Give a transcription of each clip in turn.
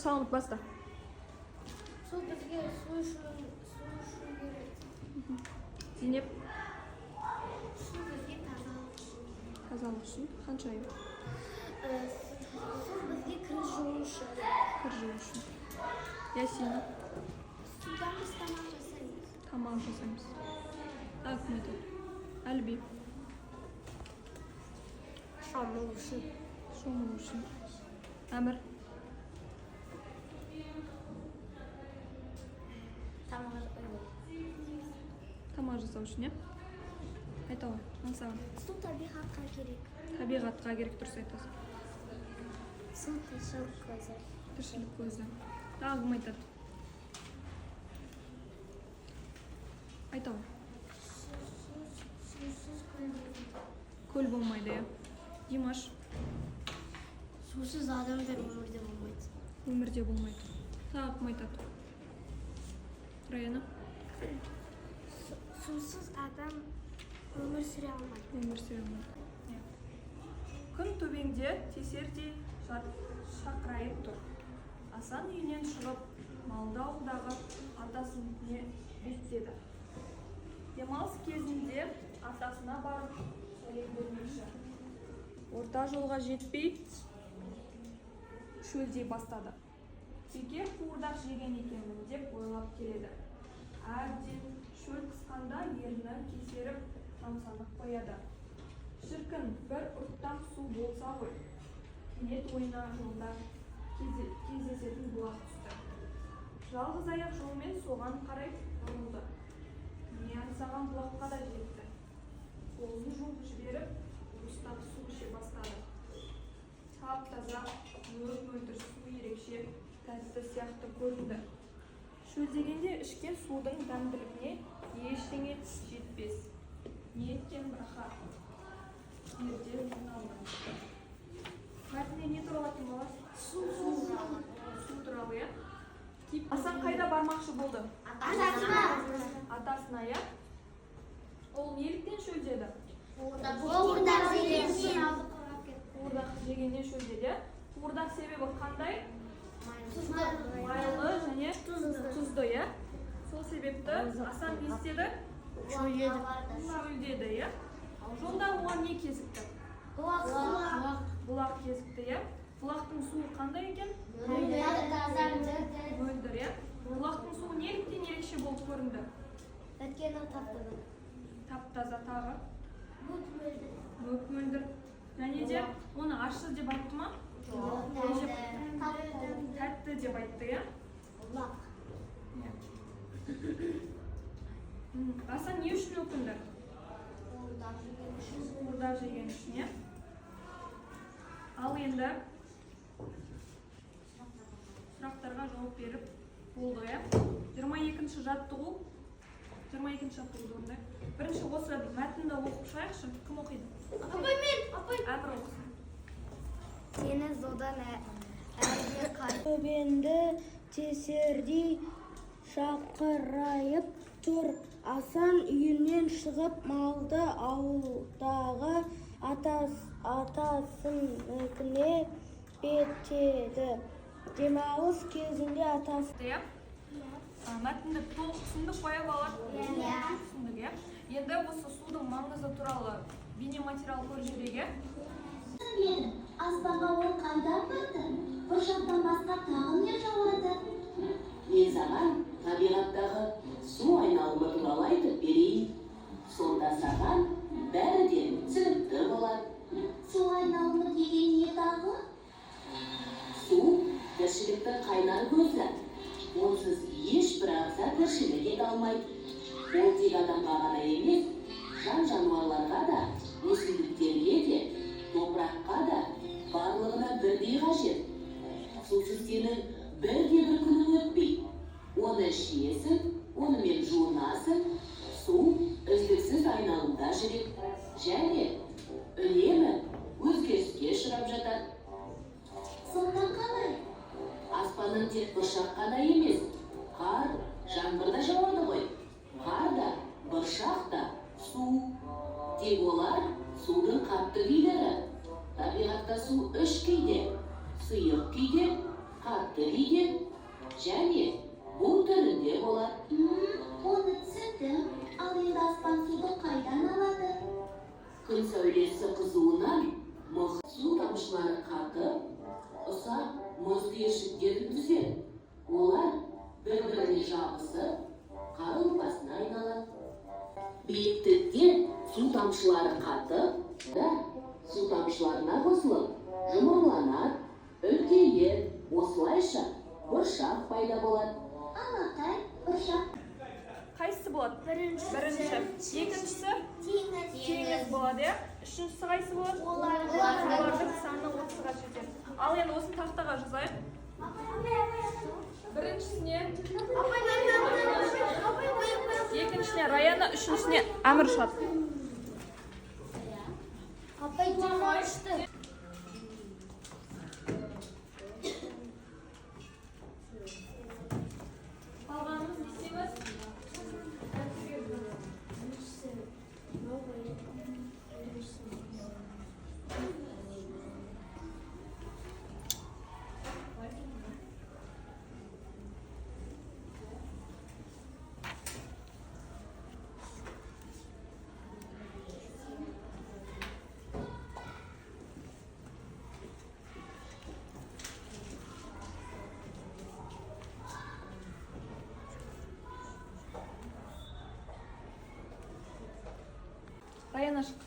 салынып баста. Су бізге су үшін керек. Зейнеп, Су бізге тазалық үшін. тазалық үшін қанша ай? Су бізге кір жуу үшін. Кір жуу үшін. Ясин, Судан біз тамақ жасаймыз. тамақ жасаймыз. Ахмет, Әлби, Шомылу үшін. шомылу үшін. Әмір, тамақ жасау үшін, айта ғой, аңсаған. Су табиғатқа керек. Табиғатқа керек, дұрыс айтасың. Су тіршілік көзі. Тіршілік көзі. Тағы кім айтады? Айта ғой. Сусыз Көл болмайды, Димаш, Сусыз адамдар өмірде болмайды. өмірде болмайды. Тағы кім айтады? Раяна, Сусыз адам өмір сүре алмайды. өмір сүре алмайды. Күн төбеңде теселдей шақырайып тұр. Асан үйінен шығып, малды ауылдағы атасын не беттеді. Демалыс кезінде атасына барып сәлем бермекші. Орта жолға жетпей шөлдей бастады. Бекер қуырдақ жеген екенмін деп ойлап келеді. Әбден шөл қысқанда ерні кесеріп тамсанып қояды. Шіркін, бір ұрттам су болса ғой. Кенет ойына жолда кездесетін бұлақ түсті. Жалғыз аяқ жолмен соған қарай бұрылды. Не аңсаған бұлаққа да жетті. Қолын жуып жіберіп, ұстап су іше бастады. Тап-таза, мөлдір су ерекше тәтті сияқты көрінді. Шөлдегенде ішкен судың дәмділігіне ештеңе жетпес. Не еткен рахат. Ерде жиналды. Мәтінде не туралы айтқан боласың? Су туралы, иә? Асан қайда бармақшы болды? Атасына, иә? Ол неліктен шөлдеді? Қуырдақ жегеннен шөлдеді. Қуырдақ себебі қандай? Майлы және тұзды, иә? Сол себепті Асан не істеді? Шөлдеді, иә? Жолда оған не кезікті? Бұлақ кезікті, иә? Бұлақтың суы қандай екен? Мөлдір, иә? Бұлақтың суы неліктен ерекше болып көрінді? Тап-таза тағы? Мөлдір. Және де оны ащы деп айтты ма? Тәтті деп айтты, иә? Асан не үшін өкінді? Қуырдақ жеген үшін, иә? Ал енді сұрақтарға жауап беріп болды, иә? 22-ші жаттығу. 22-ші жаттығу ондай. Бірінші осы мәтінді оқып шығайықшы. Кім оқиды? Апай мен! Әмір оқысын. Сені зодан әлде қай. Төбеңді тесердей шақырайып тұр. Асан үйінен шығып малды ауылдағы атасыныкіне беттеді. Демалыс кезінде атасы. Мәтінді толық түсіндік қоя балар? Түсіндік, иә? Енді осы судың маңызы туралы бейнематериал көріп жүрейік. Аспанға ол қайдан барды? Бұршақтан басқа тағы не жауады? Мен саған табиғаттағы су айналымы туралы айтып берейін. Сонда саған бәріден түсінікті болады. Су айналымы деген не тағы? Су тіршіліктің қайнар көзі. Онсыз ешбір ағза тіршілік ете алмайды. Ол тек адамға ғана емес, жан-жануарларға да, өсімдіктерге де, топыраққа да барлығына бірдей қажет. Сусыз сенің бірде-бір күнің өтпей. Оны ішесің, онымен жуынасың, су үздіксіз айналымда жүреді. Және үнемі өзгеріске ұшырап жатады. Сонда қалай? Аспаннан тек бұршақ қана емес, қар, жаңбыр да жауады ғой. Қар да, бұршақ та, су. Тек олар судың қатты күйлері. Табиғатта су үш күйде: сұйық күйде, қатты күйде және бұл түрінде болады. Оны түсіндім. Ал енді аспан суды қайдан алады? Күн сәулесі қызуынан мұз су тамшылары қатып, ұсақ мұз түйіршіктерін түзеді. Олар бір-біріне жабысып, қар ұлпасына айналады. Биіктікте су тамшылары қатып, да су тамшыларына қосылып, жұмырланады, үлкейеді. Осылайша бұршақ пайда болады. Алақай, бұршақ. Қайсысы болады? Бірінші. Екіншісі Теңіз. теңіз болады, иә? Үшіншісі қайсы болады? Олардың саны 30-ға жетеді. Ал енді осыны тақтаға жазайық. Біріншісіне екіншісіне Раяна, үшіншісіне Әмір шығады. Апай демалышты. Қалғанымыз не істейміз? Раяна, Ашық.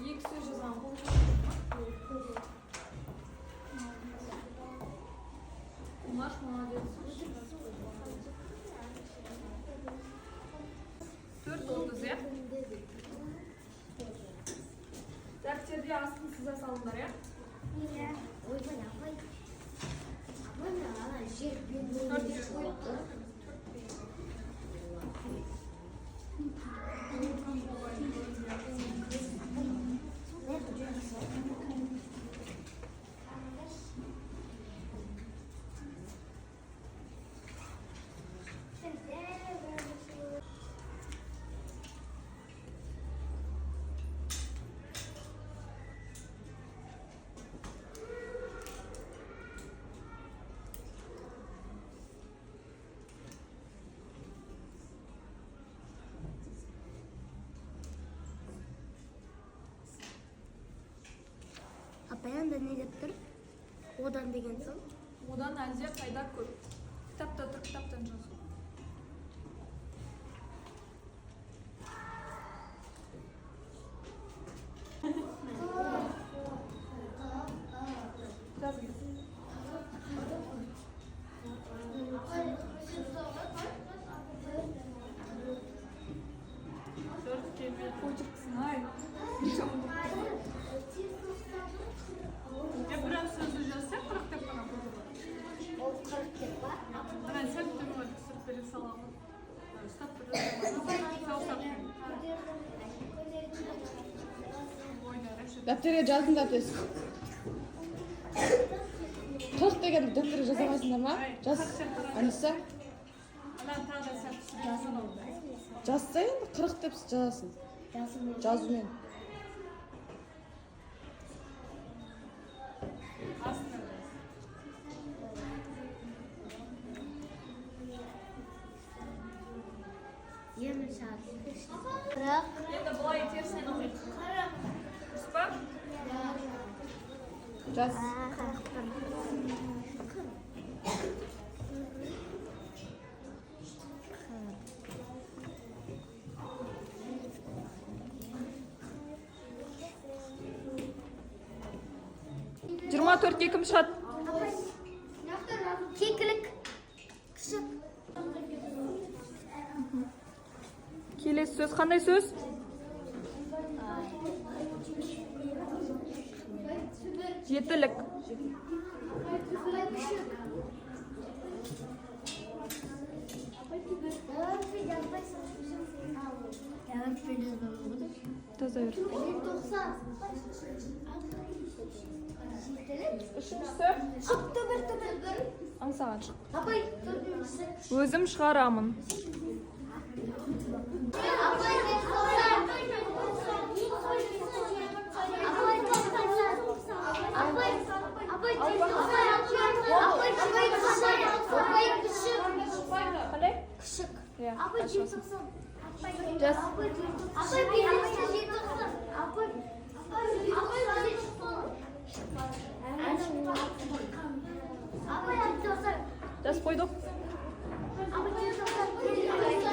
Екі сөз жазған қол. Умаш, молодец. 4-30, иә? Дәптерде астын сыза салыңдар, иә? Ойбай, апай. Апай, ана жер Апай анда не деп тұр? Одан деген соң? Одан әлде қайда көп. Кітапта тұр, кітаптан жазу. Почеркісін, ай. Прям сөзді жазсақ, 40 деп қана болды. Ол 40 деп па? Ана сәл түрі түсіріп бере саламын. Ұстап тұрды. Дәптерге жазыңдар тез. 40 деген дәптерге жаза алмайсыңдар ма? Жаз. Анысы? Жазса енді 40 деп жазасың. Жазумен. Енді бұлай терсінен оқиды. Дұрыс па? Жаз. Жиырма төртке кім шығады? сөз қандай сөз? Жетілік. Таза бер. Үшіншісі аңсаған шық. Өзім шығарамын. Қалай? Күшік. Иә, Апай хорошо. 90. Жас. Апай 90. Жас қойдық.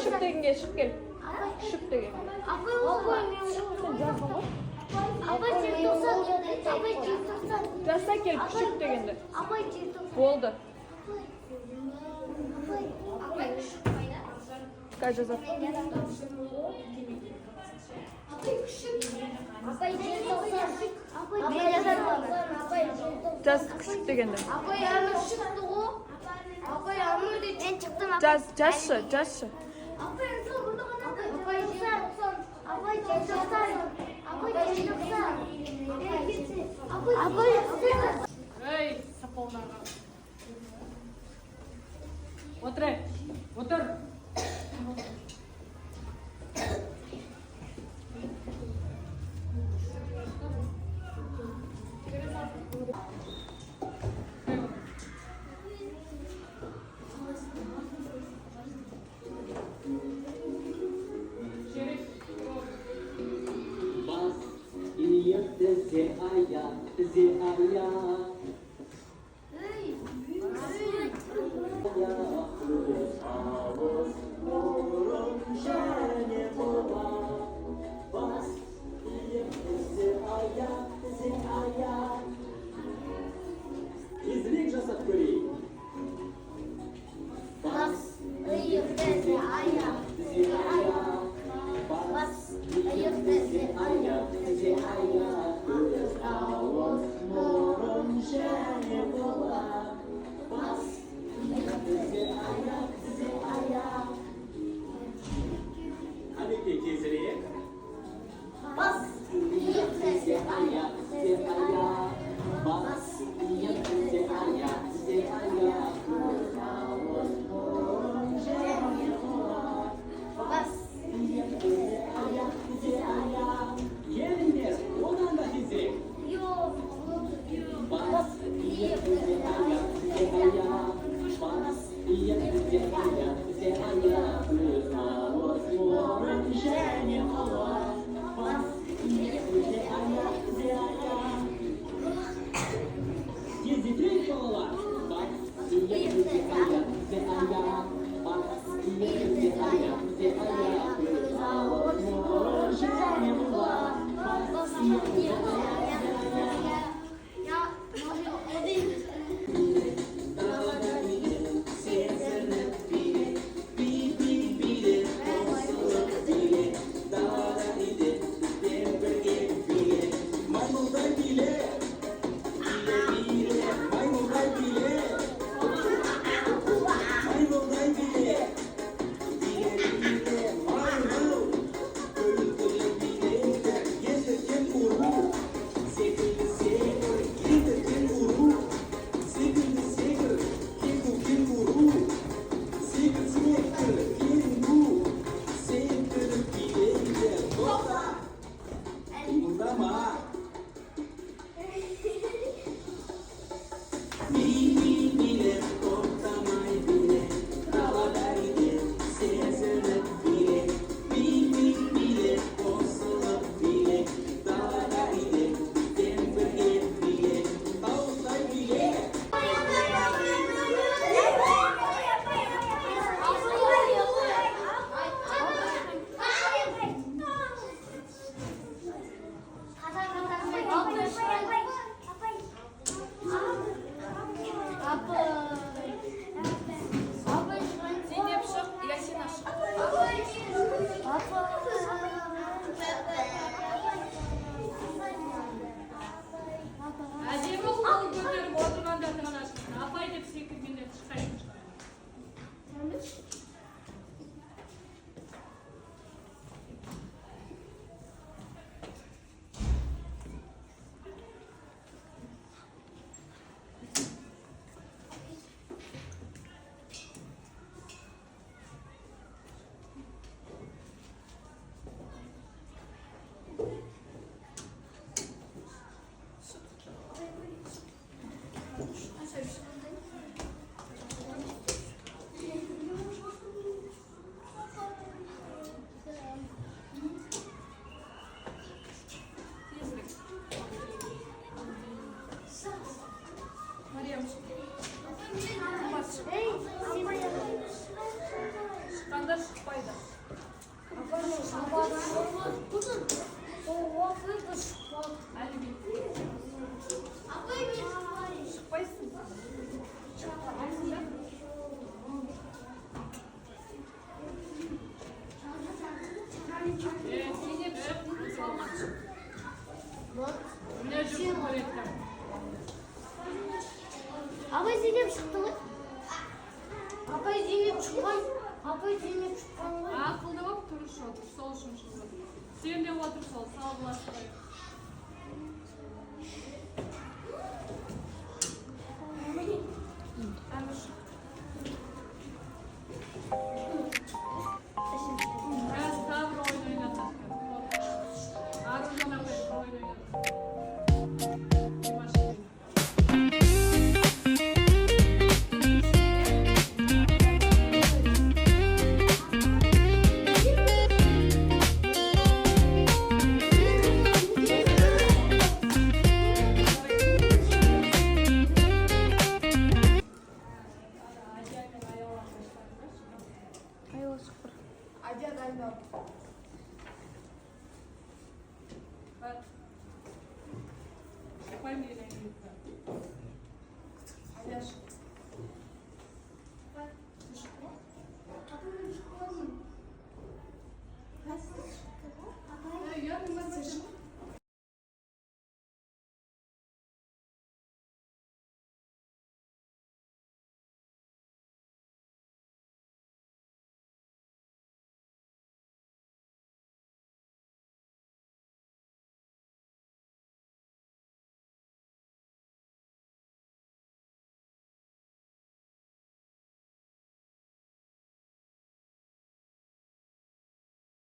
Күшік дегенге шығып кел. Күшік деген. Жаса кел күшік дегенді. Болды. Қай жазар? Жас күшік дегенді. Жазшы. Ей, сапалдарға. Отыр. İzlik жасап көрейік. Hadi tezірек. Бас, иек, тізе, аяқ, тізе, аяқ. Бас, иек, тізе, аяқ, тізе, аяқ. Көз, ауыз, мұрын, және құлақ. Бас, иек, тізе, аяқ, тізе, аяқ. Еліңдер, одан да тезірек. Бас, иек, тізе, аяқ, тізе, аяқ. Бас, иек, тізе, аяқ, тізе, аяқ. Көз, ауыз, мұрын, және құлақ. Бас, иек, тізе, аяқ, тізе, аяқ. Тездетейік балалар. Бас, иек, тізе, аяқ, тізе, аяқ. Бас, иек, тізе, аяқ, тізе, аяқ. Көз, ауыз, мұрын, және құлақ. Бас, иек, тізе, аяқ, тізе, аяқ. Далада билет, сезініп билет. Билет, қосылып билет. Далада билет, бізбен бірге билет. Маймылдай билет. Маймылдай билет. Маймылдай билет. Маймыл. Көлі билетті ертең ұру. Шықпайсың. Шықпайсың да? Зейнеп шық, салмақ шық. Міне жүріп көреді. Апай Зейнеп шықты ғой. Апай Зейнеп шыққан. Апай Зейнеп шыққан ғой. Ақылды болып тұрыш отыр, сол үшін шықты. Сен де отыр сол, салғыласпай. Әмір шық. Biraz tavır oyun oynatak. Aruzdan apayım oyun oynatak. Ай, осы бір. Адия дайындал.